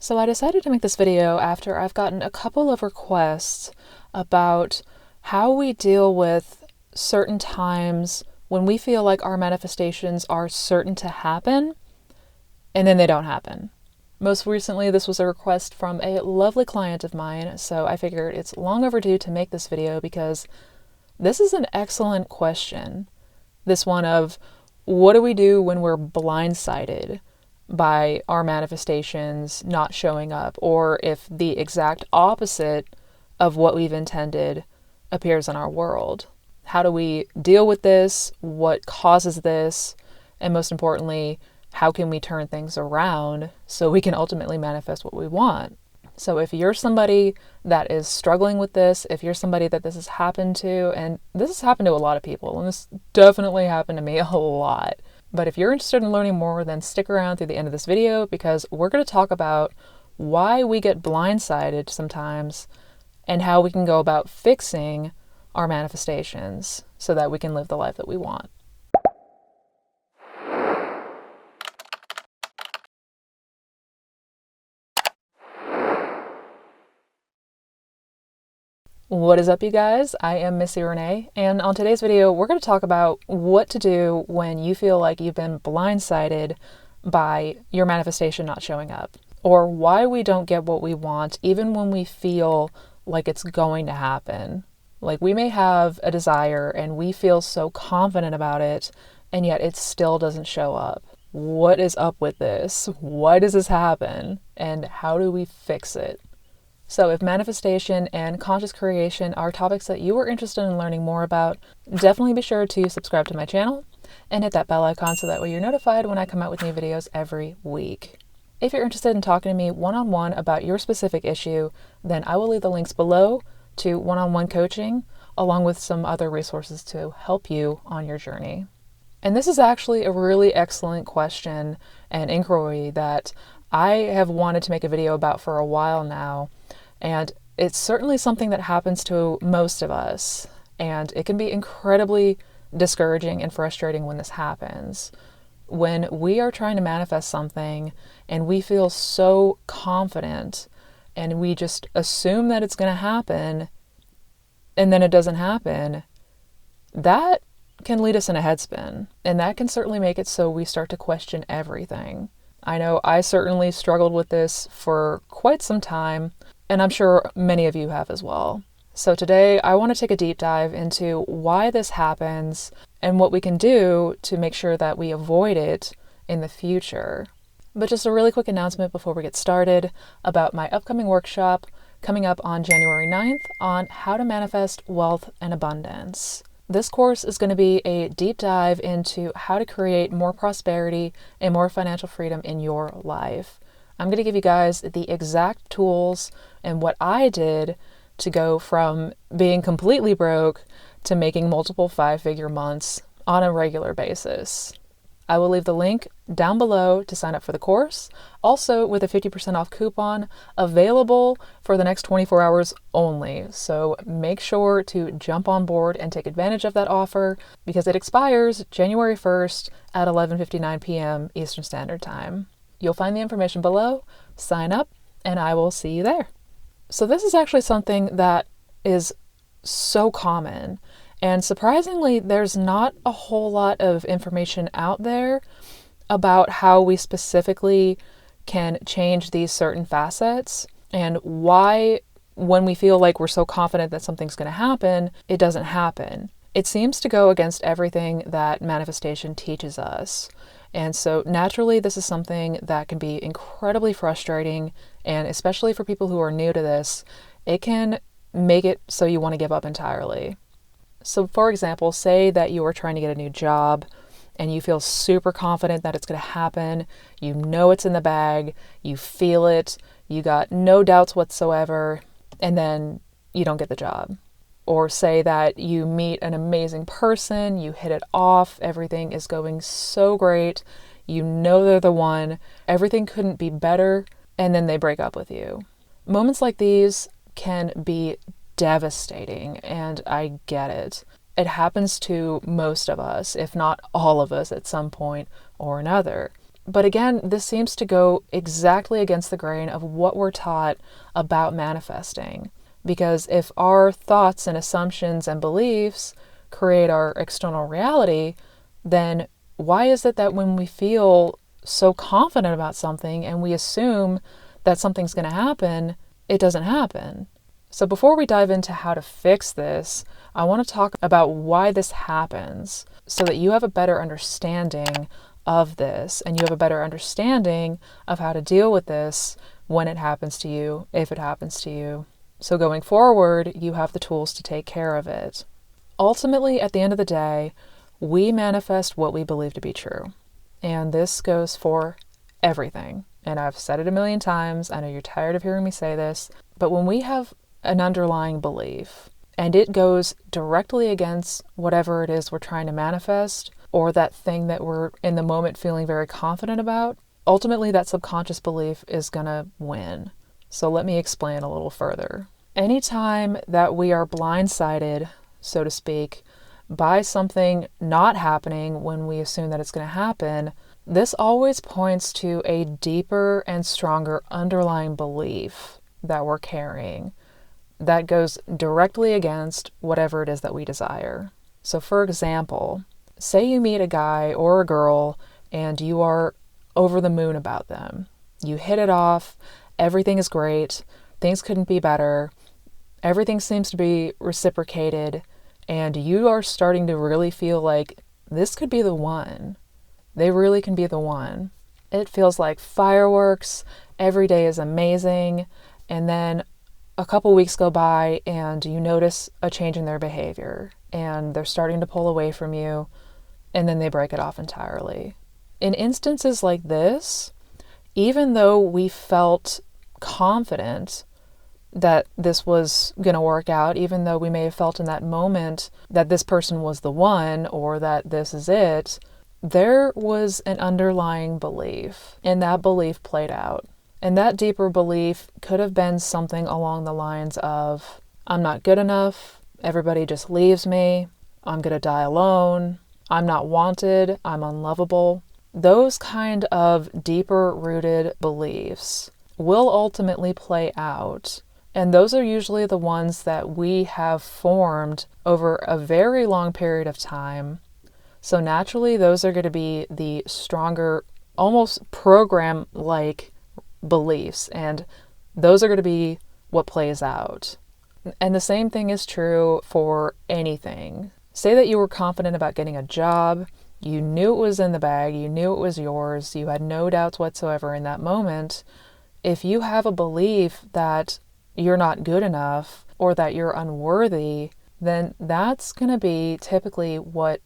So I decided to make this video after I've gotten a couple of requests about how we deal with certain times when we feel like our manifestations are certain to happen and then they don't happen. Most recently, this was a request from a lovely client of mine, so I figured it's long overdue to make this video because this is an excellent question. This one of, what do we do when we're blindsided by our manifestations not showing up, or if the exact opposite of what we've intended appears in our world? How do we deal with this? What causes this? And most importantly, how can we turn things around so we can ultimately manifest what we want? So if you're somebody that is struggling with this, if you're somebody that this has happened to, and this has happened to a lot of people, and this definitely happened to me a lot. But if you're interested in learning more, then stick around through the end of this video because we're going to talk about why we get blindsided sometimes and how we can go about fixing our manifestations so that we can live the life that we want. What is up, you guys? I am Missy Renee, and on today's video, we're going to talk about what to do when you feel like you've been blindsided by your manifestation not showing up, or why we don't get what we want even when we feel like it's going to happen. Like, we may have a desire and we feel so confident about it, and yet it still doesn't show up. What is up with this? Why does this happen? And how do we fix it? So if manifestation and conscious creation are topics that you are interested in learning more about, definitely be sure to subscribe to my channel and hit that bell icon so that way you're notified when I come out with new videos every week. If you're interested in talking to me one-on-one about your specific issue, then I will leave the links below to one-on-one coaching, along with some other resources to help you on your journey. And this is actually a really excellent question and inquiry that I have wanted to make a video about for a while now. And it's certainly something that happens to most of us. And it can be incredibly discouraging and frustrating when this happens. When we are trying to manifest something and we feel so confident and we just assume that it's going to happen and then it doesn't happen, that can lead us in a headspin. And that can certainly make it so we start to question everything. I know I certainly struggled with this for quite some time, and I'm sure many of you have as well. So today I want to take a deep dive into why this happens and what we can do to make sure that we avoid it in the future. But just a really quick announcement before we get started about my upcoming workshop coming up on January 9th on how to manifest wealth and abundance. This course is going to be a deep dive into how to create more prosperity and more financial freedom in your life. I'm going to give you guys the exact tools and what I did to go from being completely broke to making multiple 5-figure months on a regular basis. I will leave the link down below to sign up for the course, also with a 50% off coupon available for the next 24 hours only. So make sure to jump on board and take advantage of that offer because it expires January 1st at 11:59 p.m. Eastern Standard Time. You'll find the information below, sign up, and I will see you there. So this is actually something that is so common. And surprisingly, there's not a whole lot of information out there about how we specifically can change these certain facets and why, when we feel like we're so confident that something's going to happen, it doesn't happen. It seems to go against everything that manifestation teaches us. And so naturally, this is something that can be incredibly frustrating, and especially for people who are new to this, it can make it so you want to give up entirely. So for example, say that you are trying to get a new job and you feel super confident that it's going to happen. You know it's in the bag, you feel it, you got no doubts whatsoever, and then you don't get the job. Or say that you meet an amazing person, you hit it off, everything is going so great, you know they're the one, everything couldn't be better, and then they break up with you. Moments like these can be devastating, and I get it. It happens to most of us, if not all of us, at some point or another. But again, this seems to go exactly against the grain of what we're taught about manifesting. Because if our thoughts and assumptions and beliefs create our external reality, then why is it that when we feel so confident about something and we assume that something's going to happen, it doesn't happen? So before we dive into how to fix this, I want to talk about why this happens so that you have a better understanding of this and you have a better understanding of how to deal with this when it happens to you, if it happens to you. So going forward, you have the tools to take care of it. Ultimately, at the end of the day, we manifest what we believe to be true. And this goes for everything. And I've said it a million times. I know you're tired of hearing me say this, but when we have an underlying belief and it goes directly against whatever it is we're trying to manifest, or that thing that we're in the moment feeling very confident about, ultimately that subconscious belief is going to win. So let me explain a little further. Anytime that we are blindsided, so to speak, by something not happening when we assume that it's going to happen, this always points to a deeper and stronger underlying belief that we're carrying that goes directly against whatever it is that we desire. So for example, say you meet a guy or a girl and you are over the moon about them. You hit it off, everything is great, things couldn't be better, everything seems to be reciprocated, and you are starting to really feel like this could be the one. They really can be the one. It feels like fireworks, every day is amazing, and then a couple weeks go by and you notice a change in their behavior and they're starting to pull away from you, and then they break it off entirely. In instances like this, even though we felt confident that this was going to work out, even though we may have felt in that moment that this person was the one or that this is it, there was an underlying belief, and that belief played out. And that deeper belief could have been something along the lines of, I'm not good enough, everybody just leaves me, I'm going to die alone, I'm not wanted, I'm unlovable. Those kind of deeper rooted beliefs will ultimately play out. And those are usually the ones that we have formed over a very long period of time. So naturally, those are going to be the stronger, almost program-like beliefs, and those are going to be what plays out. And the same thing is true for anything. Say that you were confident about getting a job, you knew it was in the bag, you knew it was yours, you had no doubts whatsoever in that moment. If you have a belief that you're not good enough or that you're unworthy, then that's going to be typically what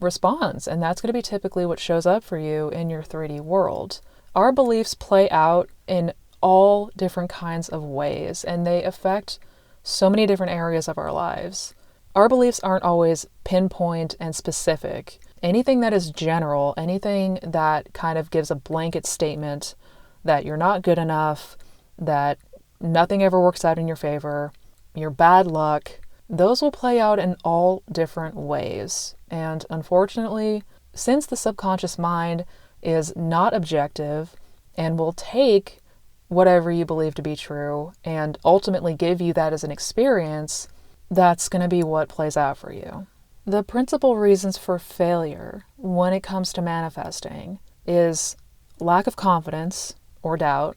responds, and that's going to be typically what shows up for you in your 3D world. Our beliefs play out in all different kinds of ways, and they affect so many different areas of our lives. Our beliefs aren't always pinpoint and specific. Anything that is general, anything that kind of gives a blanket statement that you're not good enough, that nothing ever works out in your favor, you're bad luck, those will play out in all different ways. And unfortunately, since the subconscious mind is not objective and will take whatever you believe to be true and ultimately give you that as an experience, that's going to be what plays out for you. The principal reasons for failure when it comes to manifesting is lack of confidence or doubt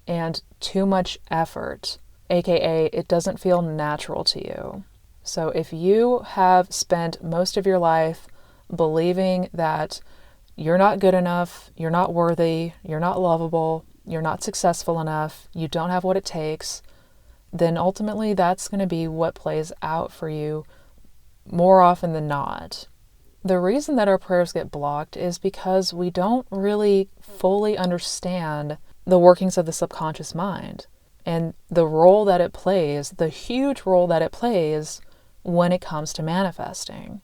and too much effort, aka it doesn't feel natural to you. So if you have spent most of your life believing that you're not good enough, you're not worthy, you're not lovable, you're not successful enough, you don't have what it takes, then ultimately that's going to be what plays out for you more often than not. The reason that our prayers get blocked is because we don't really fully understand the workings of the subconscious mind and the role that it plays, the huge role that it plays when it comes to manifesting.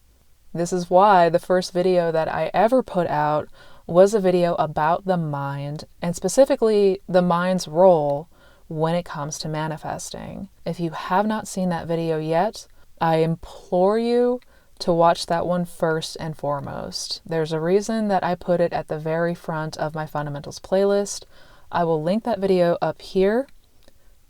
This is why the first video that I ever put out was a video about the mind, and specifically the mind's role when it comes to manifesting. If you have not seen that video yet, I implore you to watch that one first and foremost. There's a reason that I put it at the very front of my fundamentals playlist. I will link that video up here,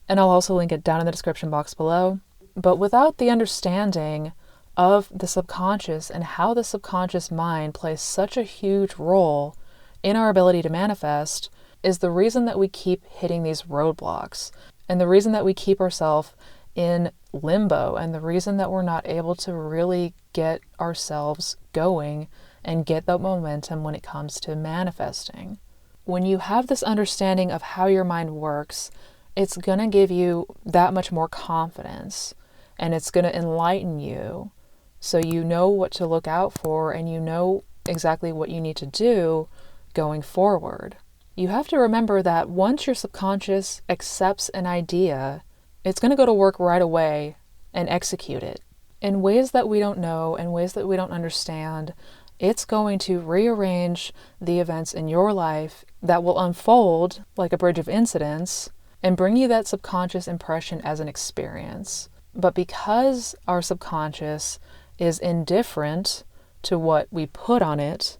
and I'll also link it down in the description box below. But without the understanding of the subconscious and how the subconscious mind plays such a huge role in our ability to manifest is the reason that we keep hitting these roadblocks, and the reason that we keep ourselves in limbo, and the reason that we're not able to really get ourselves going and get that momentum when it comes to manifesting. When you have this understanding of how your mind works, it's going to give you that much more confidence, and it's going to enlighten you so you know what to look out for and you know exactly what you need to do going forward. You have to remember that once your subconscious accepts an idea, it's going to go to work right away and execute it. In ways that we don't know, in ways that we don't understand, it's going to rearrange the events in your life that will unfold like a bridge of incidents and bring you that subconscious impression as an experience. But because our subconscious is indifferent to what we put on it,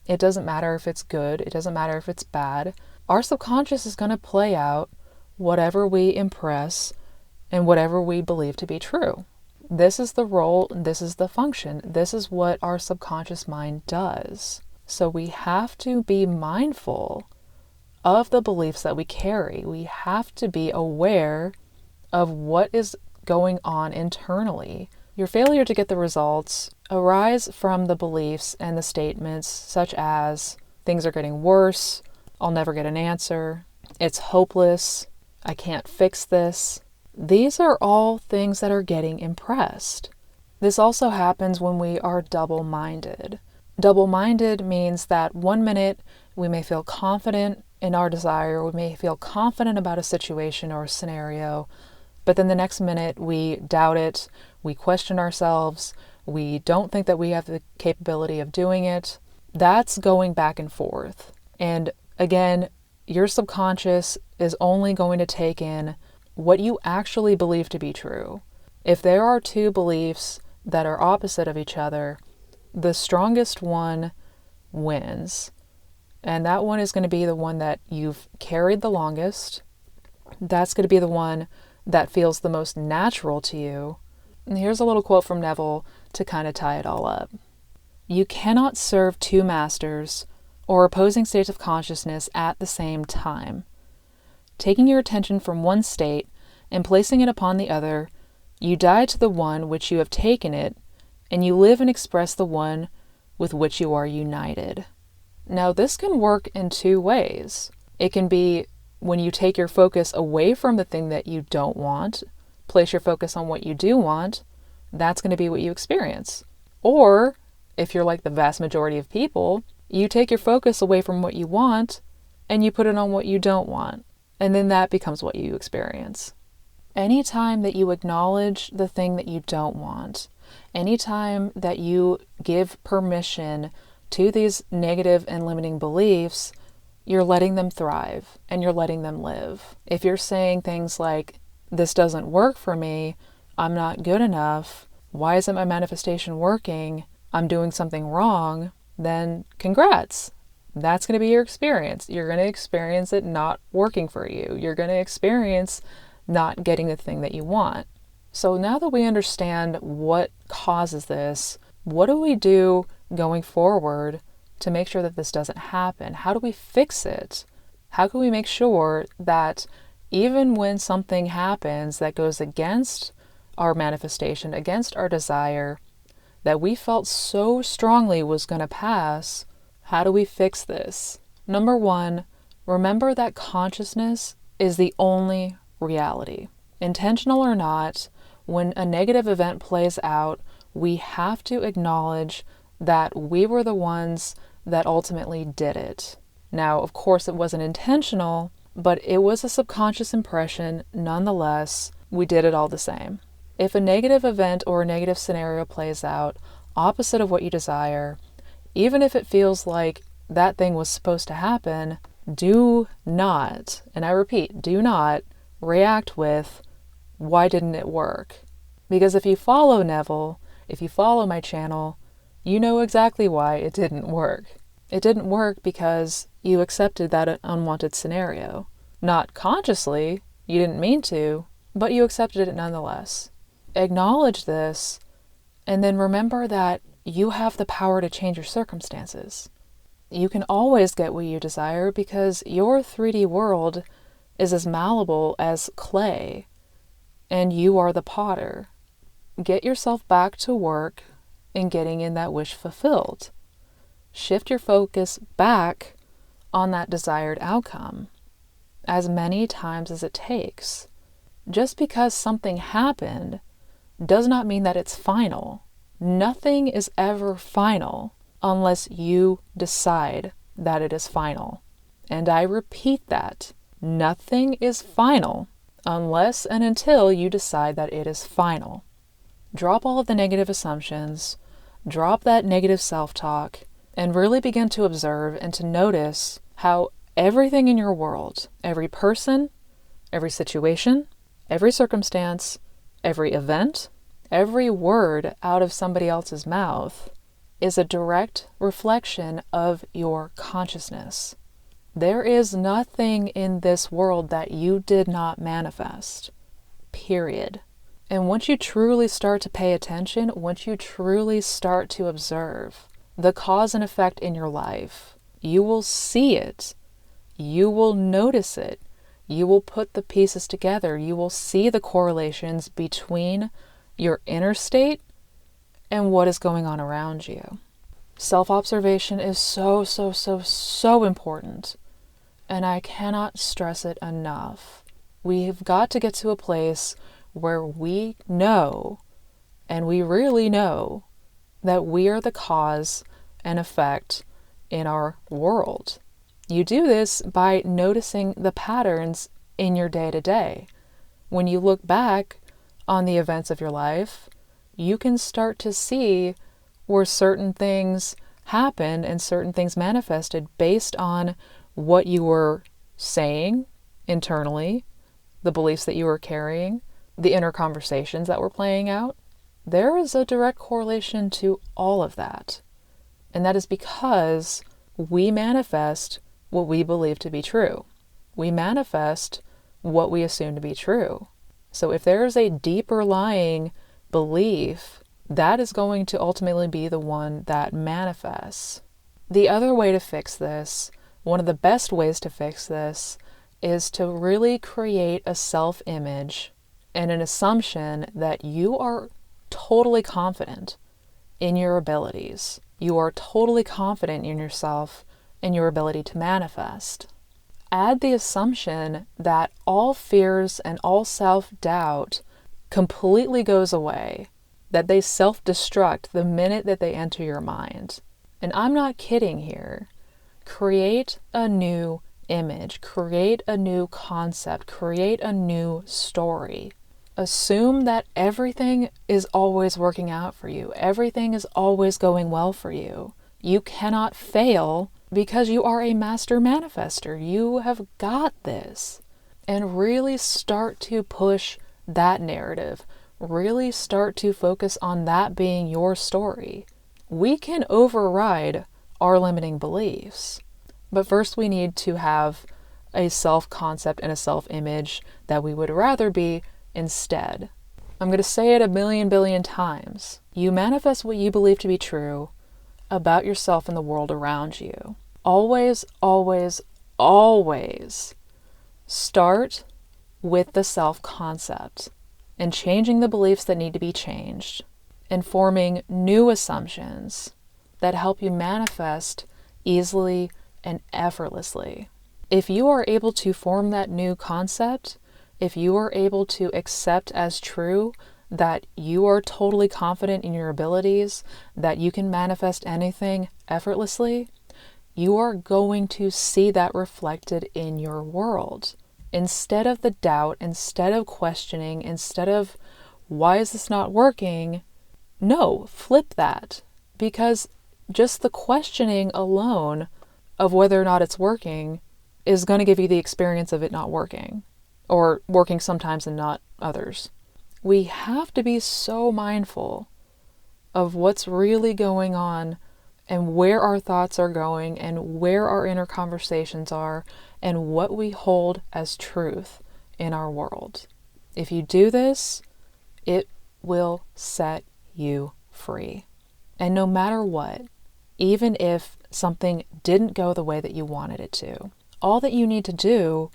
it doesn't matter if it's good, it doesn't matter if it's bad, our subconscious is going to play out whatever we impress and whatever we believe to be true. This is the role, this is the function, this is what our subconscious mind does. So we have to be mindful of the beliefs that we carry. We have to be aware of what is going on internally. Your failure to get the results arise from the beliefs and the statements such as, things are getting worse, I'll never get an answer, it's hopeless, I can't fix this. These are all things that are getting impressed. This also happens when we are double-minded. Double-minded means that 1 minute we may feel confident in our desire, we may feel confident about a situation or a scenario, but then the next minute we doubt it, we question ourselves, we don't think that we have the capability of doing it. That's going back and forth. And again, your subconscious is only going to take in what you actually believe to be true. If there are two beliefs that are opposite of each other, the strongest one wins. And that one is going to be the one that you've carried the longest. That's going to be the one that feels the most natural to you. And here's a little quote from Neville to kind of tie it all up. You cannot serve two masters or opposing states of consciousness at the same time. Taking your attention from one state and placing it upon the other, you die to the one which you have taken it, and you live and express the one with which you are united. Now, this can work in two ways. It can be when you take your focus away from the thing that you don't want, place your focus on what you do want, that's going to be what you experience. Or, if you're like the vast majority of people, you take your focus away from what you want and you put it on what you don't want. And then that becomes what you experience. Anytime that you acknowledge the thing that you don't want, anytime that you give permission to these negative and limiting beliefs, you're letting them thrive and you're letting them live. If you're saying things like, this doesn't work for me, I'm not good enough, why isn't my manifestation working, I'm doing something wrong, then congrats. That's going to be your experience. You're going to experience it not working for you. You're going to experience not getting the thing that you want. So now that we understand what causes this, what do we do going forward to make sure that this doesn't happen? How do we fix it? How can we make sure that even when something happens that goes against our manifestation, against our desire, that we felt so strongly was going to pass, how do we fix this? Number one, remember that consciousness is the only reality. Intentional or not, when a negative event plays out, we have to acknowledge that we were the ones that ultimately did it. Now, of course, it wasn't intentional, but it was a subconscious impression nonetheless. We did it all the same. If a negative event or a negative scenario plays out opposite of what you desire, even if it feels like that thing was supposed to happen, do not, and I repeat, do not react with, why didn't it work? Because if you follow Neville, If you follow my channel, you know exactly why it didn't work. It didn't work because you accepted that unwanted scenario. Not consciously, you didn't mean to, but you accepted it nonetheless. Acknowledge this, and then remember that you have the power to change your circumstances. You can always get what you desire because your 3D world is as malleable as clay, and you are the potter. Get yourself back to work in getting in that wish fulfilled. Shift your focus back on that desired outcome as many times as it takes. Just because something happened does not mean that it's final. Nothing is ever final unless you decide that it is final. And I repeat that. Nothing is final unless and until you decide that it is final. Drop all of the negative assumptions, drop that negative self-talk, and really begin to observe and to notice how everything in your world, every person, every situation, every circumstance, every event, every word out of somebody else's mouth is a direct reflection of your consciousness. There is nothing in this world that you did not manifest. Period. And once you truly start to pay attention, once you truly start to observe the cause and effect in your life, you will see it. You will notice it. You will put the pieces together. You will see the correlations between your inner state and what is going on around you. Self-observation is so important. And I cannot stress it enough. We've got to get to a place where we know, and we really know, that we are the cause and effect in our world. You do this by noticing the patterns in your day-to-day. When you look back on the events of your life, you can start to see where certain things happened and certain things manifested based on what you were saying internally, the beliefs that you were carrying, the inner conversations that were playing out. There is a direct correlation to all of that. And that is because we manifest what we believe to be true. We manifest what we assume to be true. So if there is a deeper lying belief, that is going to ultimately be the one that manifests. The other way to fix this, one of the best ways to fix this, is to really create a self-image and an assumption that you are totally confident in your abilities. You are totally confident in yourself and your ability to manifest. Add the assumption that all fears and all self-doubt completely goes away, that they self-destruct the minute that they enter your mind. And I'm not kidding here. Create a new image, create a new concept, create a new story. Assume that everything is always working out for you. Everything is always going well for you. You cannot fail because you are a master manifester. You have got this. And really start to push that narrative. Really start to focus on that being your story. We can override our limiting beliefs. But first we need to have a self-concept and a self-image that we would rather be instead. I'm going to say it a million billion times. You manifest what you believe to be true about yourself and the world around you. Always, always, always start with the self-concept and changing the beliefs that need to be changed and forming new assumptions that help you manifest easily and effortlessly. If you are able to form that new concept, if you are able to accept as true that you are totally confident in your abilities, that you can manifest anything effortlessly, you are going to see that reflected in your world. Instead of the doubt, instead of questioning, instead of, why is this not working? No, flip that. Because just the questioning alone of whether or not it's working is going to give you the experience of it not working, or working sometimes and not others. We have to be so mindful of what's really going on and where our thoughts are going and where our inner conversations are and what we hold as truth in our world. If you do this, it will set you free. And no matter what, even if something didn't go the way that you wanted it to, all that you need to do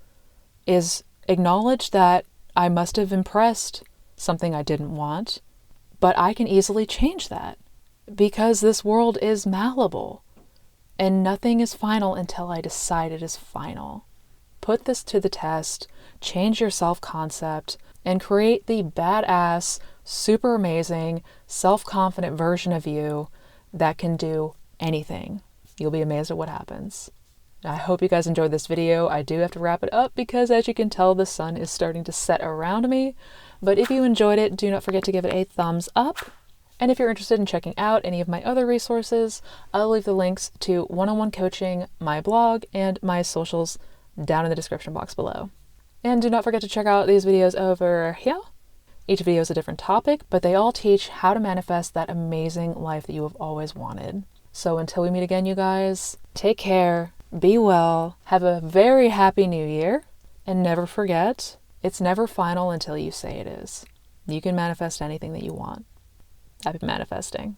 is acknowledge that I must have impressed something I didn't want, but I can easily change that because this world is malleable and nothing is final until I decide it is final. Put this to the test, change your self-concept, and create the badass, super amazing, self-confident version of you that can do anything. You'll be amazed at what happens. I hope you guys enjoyed this video. I do have to wrap it up because, as you can tell, the sun is starting to set around me. But if you enjoyed it, do not forget to give it a thumbs up. And if you're interested in checking out any of my other resources, I'll leave the links to one-on-one coaching, my blog, and my socials down in the description box below. And do not forget to check out these videos over here. Each video is a different topic, but they all teach how to manifest that amazing life that you have always wanted. So until we meet again, you guys, take care, be well, have a very happy new year, and never forget, it's never final until you say it is. You can manifest anything that you want. Happy manifesting.